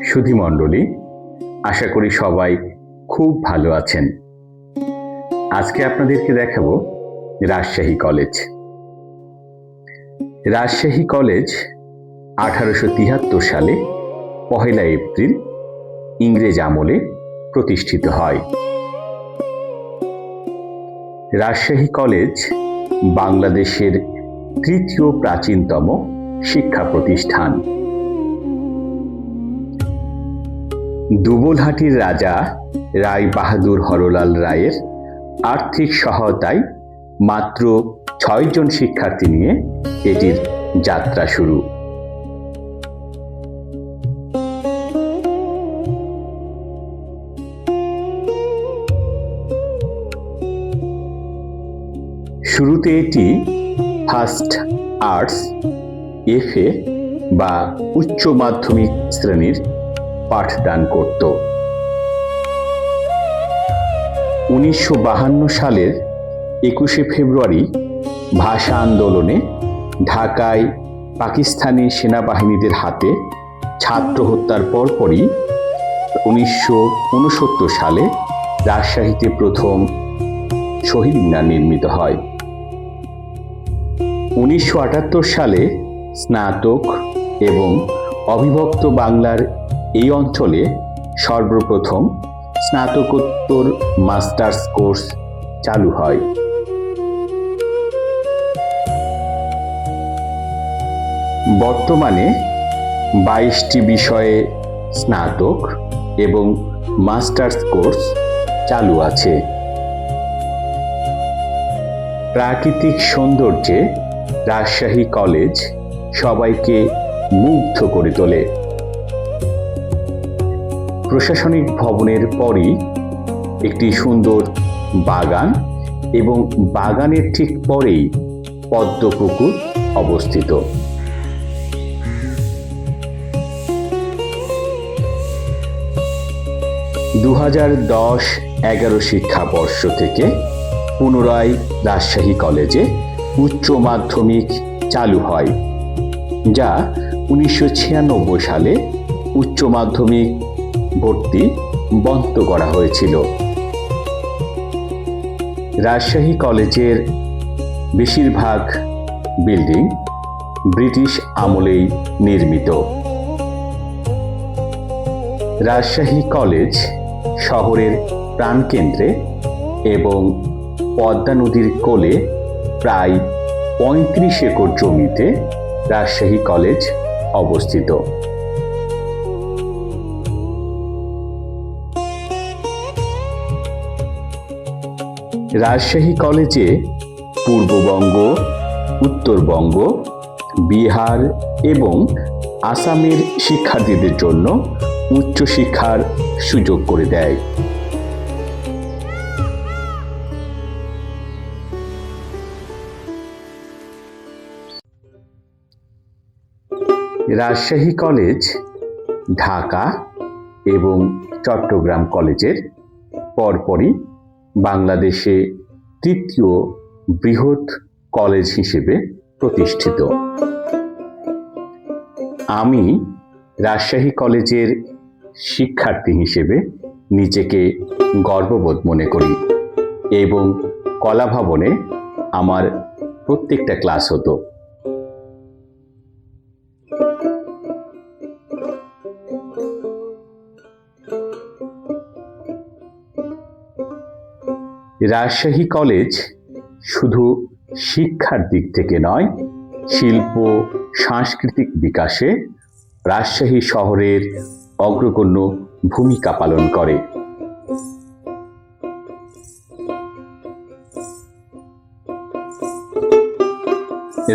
সুধীমণ্ডলী, আশা করি সবাই খুব ভালো আছেন। আজকে আপনাদেরকে দেখাবো রাজশাহী কলেজ। রাজশাহী কলেজ 1873 সালে 1 এপ্রিল ইংরেজ আমলে প্রতিষ্ঠিত হয়। রাজশাহী কলেজ বাংলাদেশের তৃতীয় প্রাচীনতম শিক্ষা প্রতিষ্ঠান। দুবলহাটির রাজা রায় বাহাদুর হরলাল রায়ের আর্থিক সহায়তায় মাত্র 6 জন শিক্ষার্থী নিয়ে এটির যাত্রা শুরু। শুরুতে এটি ফার্স্ট আর্টস FA বা উচ্চ মাধ্যমিক শ্রেণীর পাঠদান করত। 1952 সালের 21 ফেব্রুয়ারি ভাষা আন্দোলনে ঢাকায় পাকিস্তানি সেনাবাহিনীদের হাতে ছাত্র হত্যার পরপরই 1969 সালে রাজশাহীতে প্রথম শহীদ মিনার নির্মিত হয়। 1978 সালে স্নাতক এবং অবিভক্ত বাংলার এই অঞ্চলে সর্বপ্রথম স্নাতকোত্তর মাস্টার্স কোর্স চালু হয়। বর্তমানে 22টি বিষয়ে স্নাতক এবং মাস্টার্স কোর্স চালু আছে। প্রাকৃতিক সৌন্দর্যে রাজশাহী কলেজ সবাইকে মুগ্ধ করে তোলে। প্রশাসনিক ভবনের পরই একটি সুন্দর বাগান এবং বাগানের ঠিক পরেই পদ্মপুকুর অবস্থিত। দু 2010-11 শিক্ষাবর্ষ থেকে পুনরায় রাজশাহী কলেজে উচ্চ মাধ্যমিক চালু হয়, যা 1996 সালে উচ্চ মাধ্যমিক ভর্তি বন্ধ করা হয়েছিল। রাজশাহী কলেজের বেশিরভাগ বিল্ডিং ব্রিটিশ আমলেই নির্মিত। রাজশাহী কলেজ শহরের প্রাণকেন্দ্রে এবং পদ্মা নদীর কোলে প্রায় 35 একর জমিতে রাজশাহী কলেজ অবস্থিত। রাজশাহী কলেজে পূর্ববঙ্গ, উত্তরবঙ্গ, বিহার এবং আসামের শিক্ষার্থীদের জন্য উচ্চশিক্ষার সুযোগ করে দেয়। রাজশাহী কলেজ ঢাকা এবং চট্টগ্রাম কলেজের পরপরই বাংলাদেশে তৃতীয় বৃহৎ কলেজ হিসেবে প্রতিষ্ঠিত। আমি রাজশাহী কলেজের শিক্ষার্থী হিসেবে নিজেকে গর্ববোধ মনে করি এবং কলা ভবনে আমার প্রত্যেকটা ক্লাস হতো। রাজশাহী কলেজ শুধু শিক্ষার দিক থেকে নয়, শিল্প সাংস্কৃতিক বিকাশে রাজশাহী শহরের অগ্রগণ্য ভূমিকা পালন করে।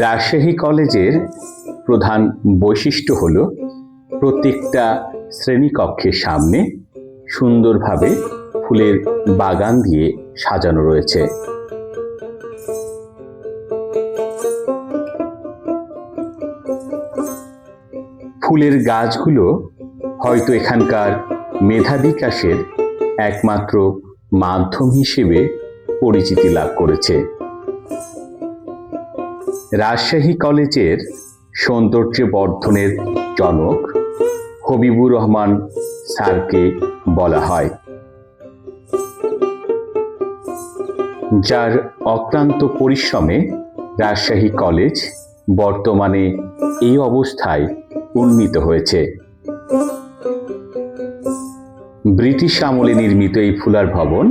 রাজশাহী কলেজের প্রধান বৈশিষ্ট্য হল প্রত্যেকটা শ্রেণীকক্ষের সামনে সুন্দরভাবে ফুলের বাগান দিয়ে সাজানো রয়েছে। ফুলের গাছগুলো হয়তো এখানকার মেধা বিকাশের একমাত্র মাধ্যম হিসেবে পরিচিতি লাভ করেছে। রাজশাহী কলেজের সৌন্দর্য বর্ধনের জনক হবিবুর রহমান স্যারকে বলা হয়, যার অক্লান্ত পরিশ্রমে রাজশাহী কলেজ বর্তমানে এই অবস্থায় উন্নীত হয়েছে। ব্রিটিশ আমলে নির্মিত এই ফুলার ভবন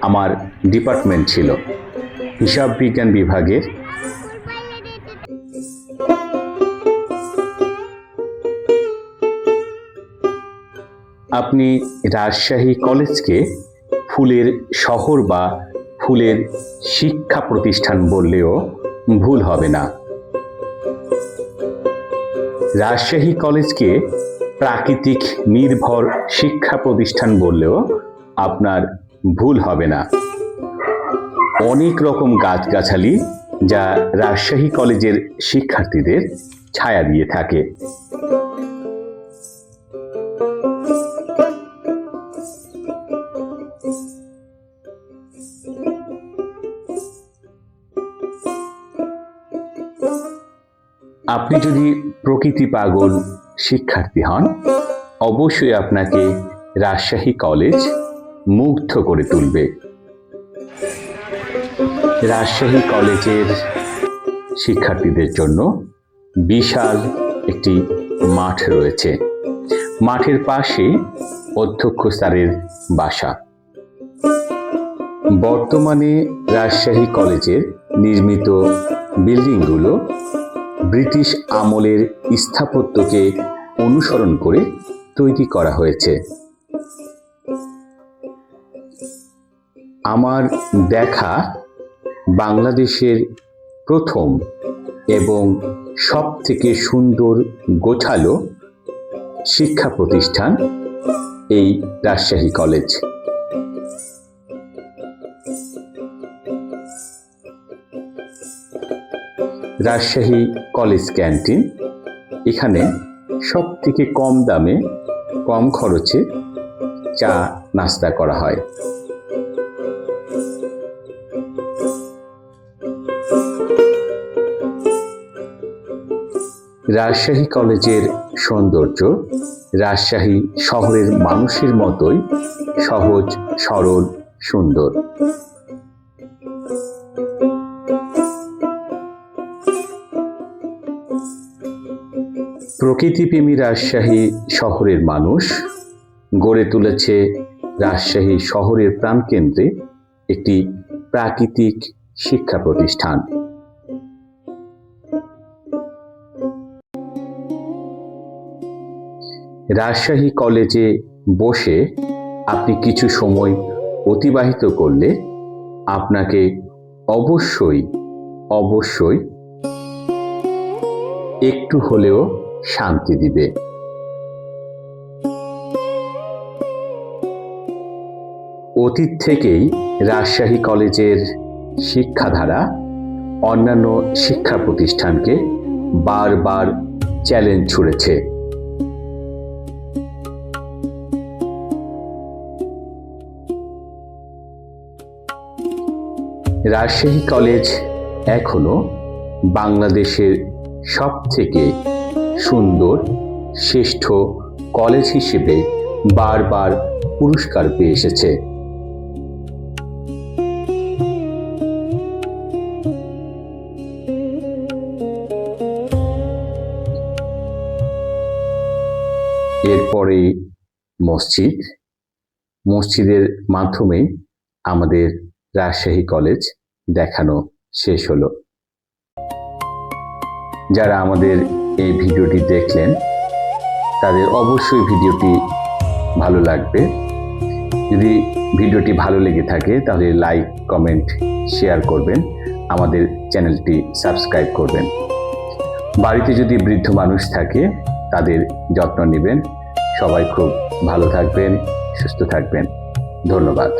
আমার ডিপার্টমেন্ট ছিল, হিসাব বিজ্ঞান বিভাগের। আপনি রাজশাহী কলেজকে ফুলের শহর বা ফুলের শিক্ষা প্রতিষ্ঠান বললেও ভুল হবে না। রাজশাহী কলেজকে প্রাকৃতিক নির্ভর শিক্ষা প্রতিষ্ঠান বললেও আপনার ভুল হবে না। অনেক রকম গাছগাছালি যা রাজশাহী কলেজের শিক্ষার্থীদের ছায়া দিয়ে থাকে। আপনি যদি প্রকৃতি পাগল শিক্ষার্থী হন, অবশ্যই আপনাকে রাজশাহী কলেজ মুগ্ধ করে তুলবে। রাজশাহী কলেজের শিক্ষার্থীদের জন্য বিশাল একটি মাঠ রয়েছে। মাঠের পাশে অধ্যক্ষ স্যারের বাসা। বর্তমানে রাজশাহী কলেজের নির্মিত বিল্ডিংগুলো ব্রিটিশ আমলের স্থাপত্যকে অনুসরণ করে তৈরি করা হয়েছে। আমার দেখা বাংলাদেশের প্রথম এবং সবথেকে সুন্দর গোছালো শিক্ষা প্রতিষ্ঠান এই Rajshahi college. Rajshahi college canteen, এখানে সবথেকে কম দামে কম খরচে চা নাস্তা করা হয়। রাজশাহী কলেজের সৌন্দর্য রাজশাহী শহরের মানুষের মতোই সহজ, সরল, সুন্দর। প্রকৃতিপ্রেমী রাজশাহী শহরের মানুষ গড়ে তুলেছে রাজশাহী শহরের প্রাণকেন্দ্রে একটি প্রাকৃতিক শিক্ষা প্রতিষ্ঠান। রাজশাহী কলেজে বসে আপনি কিছু সময় অতিবাহিত করলে আপনাকে অবশ্যই একটু হলেও শান্তি দিবে। অতীত থেকেই রাজশাহী কলেজের শিক্ষাধারা অন্যান্য শিক্ষা প্রতিষ্ঠানকে বারবার চ্যালেঞ্জ ছুড়েছে। রাজশাহী কলেজ এখনো বাংলাদেশের সবথেকে সুন্দর, শ্রেষ্ঠ কলেজ হিসেবে বারবার পুরস্কার পেয়ে এসেছে। এরপরে মসজিদের মাধ্যমে আমাদের রাজশাহী কলেজ দেখানো শেষ হলো। যারা আমাদের এই ভিডিওটি দেখলেন তাদের অবশ্যই ভিডিওটি ভালো লাগবে। যদি ভিডিওটি ভালো লেগে থাকে তাহলে লাইক, কমেন্ট, শেয়ার করবেন, আমাদের চ্যানেলটি সাবস্ক্রাইব করবেন। বাড়িতে যদি বৃদ্ধ মানুষ থাকে তাদের যত্ন নেবেন। সবাই খুব ভালো থাকবেন, সুস্থ থাকবেন। ধন্যবাদ।